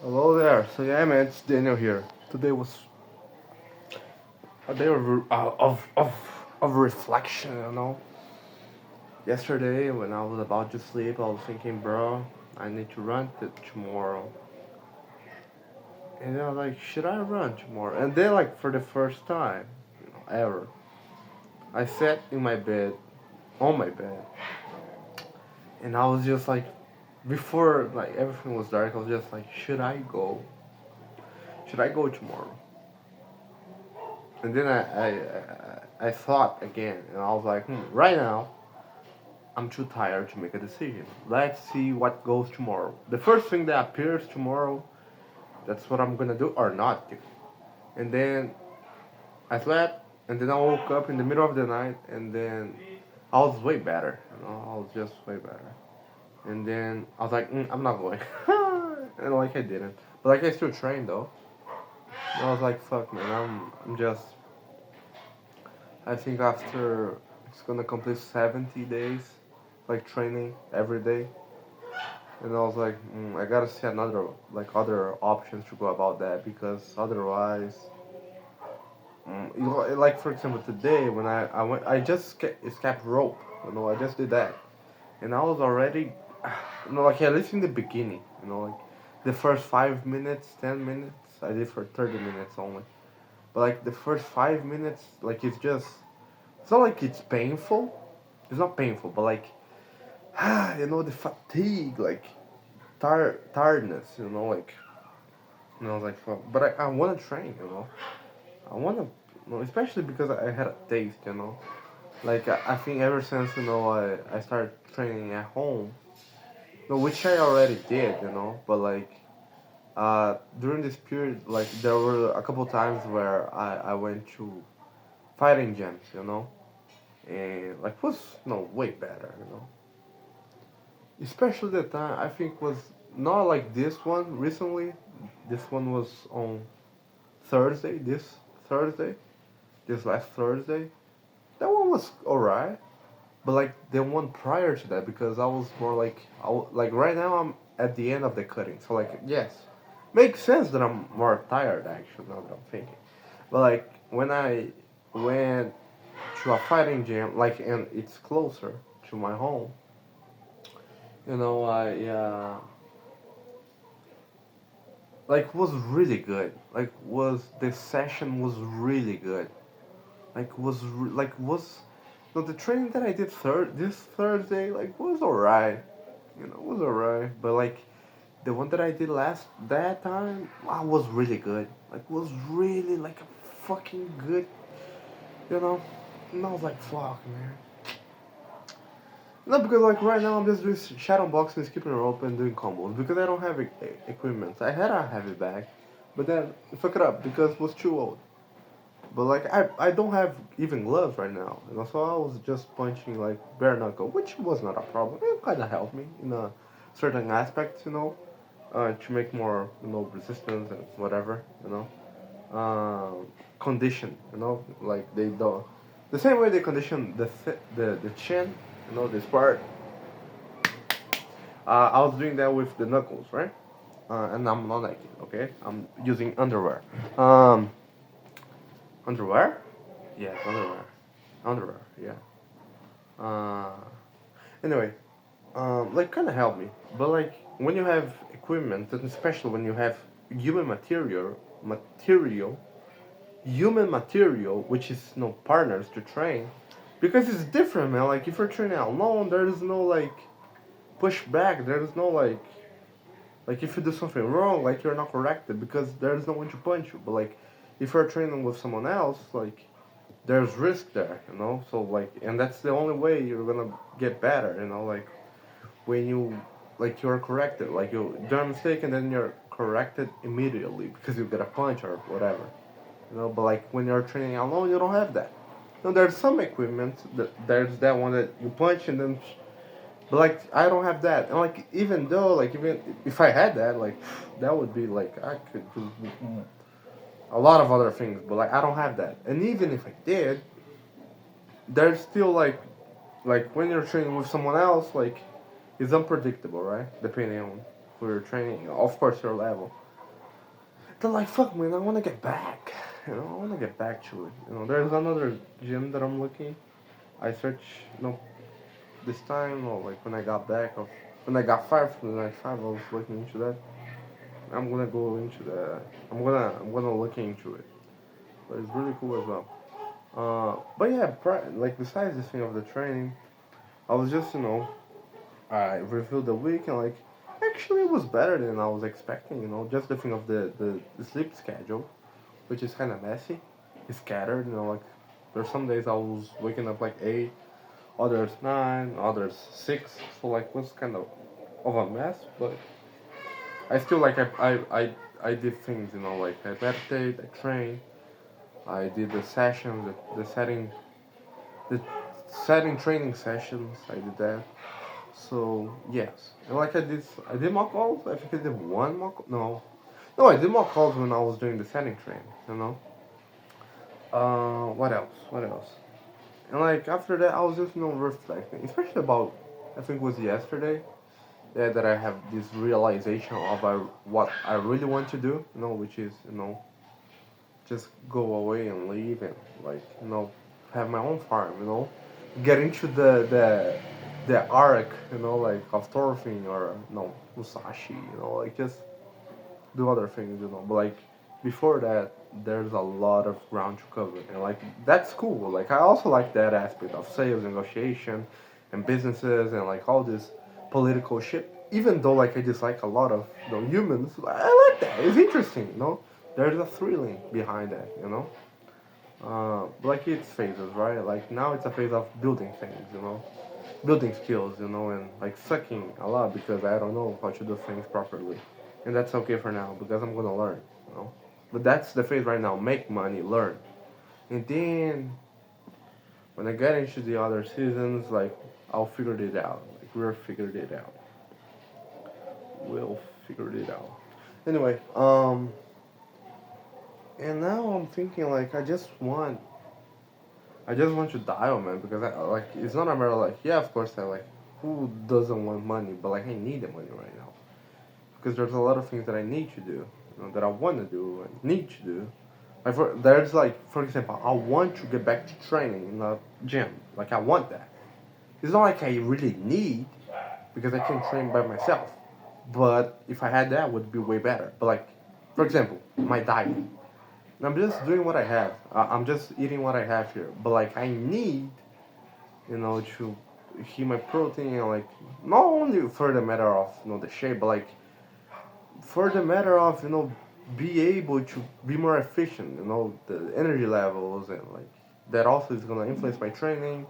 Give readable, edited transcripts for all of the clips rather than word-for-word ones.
Hello there. So yeah, man, it's Daniel here. Today was a day of reflection. Yesterday when I was about to sleep, I was thinking, bro, I need to run tomorrow. And I was like, should I run tomorrow? And then like for the first time, ever, I sat in my bed, on my bed, and I was just like, before like everything was dark, I was just like, should I go? Should I go tomorrow? And then I thought again, and I was like, right now, I'm too tired to make a decision. Let's see what goes tomorrow. The first thing that appears tomorrow, that's what I'm gonna do or not do. And then I slept, and then I woke up in the middle of the night, and then I was way better. I was just way better. And then I was like, I'm not going. And like I didn't. But like I still trained though. And I was like, fuck man, I'm just I think after it's gonna complete 70 days, like training every day, and I was like, I gotta see other options to go about that because otherwise, like for example today when I went, I just escaped rope, I just did that, and I was already, like at least in the beginning, like the first 5 minutes, 10 minutes, I did for 30 minutes only, but like the first 5 minutes, like it's not like it's painful. It's not painful, but like, the fatigue, like tiredness, like, I was like, fuck. But I want to train, I want to, especially because I had a taste, Like I think ever since I started training at home, which I already did, But like, during this period, like there were a couple times where I went to fighting gyms, and like was way better, Especially the time I think was not like this one recently. This one was on Thursday. Thursday, this last Thursday. That one was alright, but like the one prior to that, because I was more like like right now I'm at the end of the cutting, so like yes, makes sense that I'm more tired actually now that I'm thinking. But like when I went to a fighting gym, like and it's closer to my home, I like was really good. Like was the session was really good. Like was the training that I did this Thursday like was alright. Was alright. But like the one that I did last that time, was really good. Like was really like fucking good. You know, and I was like fuck man. No, because like right now I'm just doing shadow boxing, skipping rope, and doing combos because I don't have equipment. I had a heavy bag, but then fuck it up because it was too old. But like I don't have even gloves right now, so I was just punching like bare knuckle, which was not a problem. It kind of helped me in a certain aspect, to make more resistance and whatever, condition, like they do the same way they condition the chin, this part. I was doing that with the knuckles, right? And I'm not naked, okay? I'm using underwear. Um, underwear? Yeah, underwear. Underwear, yeah. Uh, anyway, like kind of help me, but like when you have equipment, and especially when you have human material, human material, which is partners to train, because it's different, man. Like if you're training alone, there is no like pushback. There is no like if you do something wrong, like you're not corrected because there's no one to punch you. But like if you're training with someone else, like there's risk there, So like, and that's the only way you're gonna get better, Like when you're corrected, like you do a mistake and then you're corrected immediately because you get a punch or whatever, But like when you're training alone, you don't have that. There's some equipment that there's that one that you punch and then, but like I don't have that. And like even though like even if I had that, like that would be like I could do a lot of other things, but like I don't have that. And even if I did, there's still like when you're training with someone else, like it's unpredictable, right? Depending on who you're training, of course your level. they're like, fuck, man, I want to get back. I want to get back to it. There's another gym that I'm looking. I search, this time, or like when I got back, or when I got fired from the night five, I was looking into that. I'm gonna go into that. I'm gonna look into it. But it's really cool as well. But yeah, like besides this thing of the training, I was just, I reviewed the week and like, actually it was better than I was expecting. Just the thing of the sleep schedule, which is kind of messy. It's scattered. Like there's some days I was waking up like 8, others 9, others 6. So like was kind of a mess, but I still like I did things. Like I meditate, I train, I did the sessions, the setting training sessions. I did that. So yes, and like I did mock calls. I think I did one mock. No, I did mock calls when I was doing the setting training. What else? What else? And like after that, I was just reflecting, especially about I think it was yesterday that I have this realization of what I really want to do. Which is just go away and leave and like have my own farm. Get into the arc. Like of Thorfinn or Musashi. Like just do other things. But like before that, there's a lot of ground to cover, and like that's cool. Like I also like that aspect of sales, negotiation, and businesses, and like all this political shit. Even though like I dislike a lot of humans, I like that. It's interesting. There's a thrilling behind that. Like it's phases, right? Like now it's a phase of building things. Building skills. And like sucking a lot because I don't know how to do things properly, and that's okay for now because I'm gonna learn. But that's the phase right now. Make money, learn, and then when I get into the other seasons, like I'll figure it out. Like we'll figure it out. We'll figure it out. Anyway, and now I'm thinking like I just want to dial, man, because like it's not a matter of like yeah, of course I like who doesn't want money, but like I need the money right now because there's a lot of things that I need to do, that I want to do and need to do. Like there's like for example, I want to get back to training in a gym. Like I want that. It's not like I really need because I can train by myself. But if I had that, it would be way better. But like, for example, my diet. I'm just doing what I have. I'm just eating what I have here. But like, I need, to hit my protein and like, not only for the matter of the shape, but like for the matter of be able to be more efficient. The energy levels and like that also is gonna influence my training,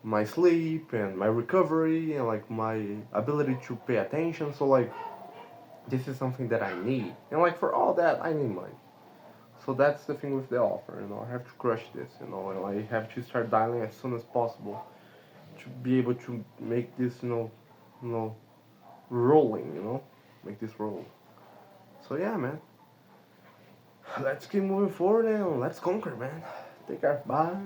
my sleep, and my recovery, and like my ability to pay attention. So like, this is something that I need, and like for all that, I need money. So that's the thing with the offer. I have to crush this. And I have to start dialing as soon as possible to be able to make this, you know, rolling. Make this roll. So yeah, man. Let's keep moving forward and let's conquer, man. Take care. Bye.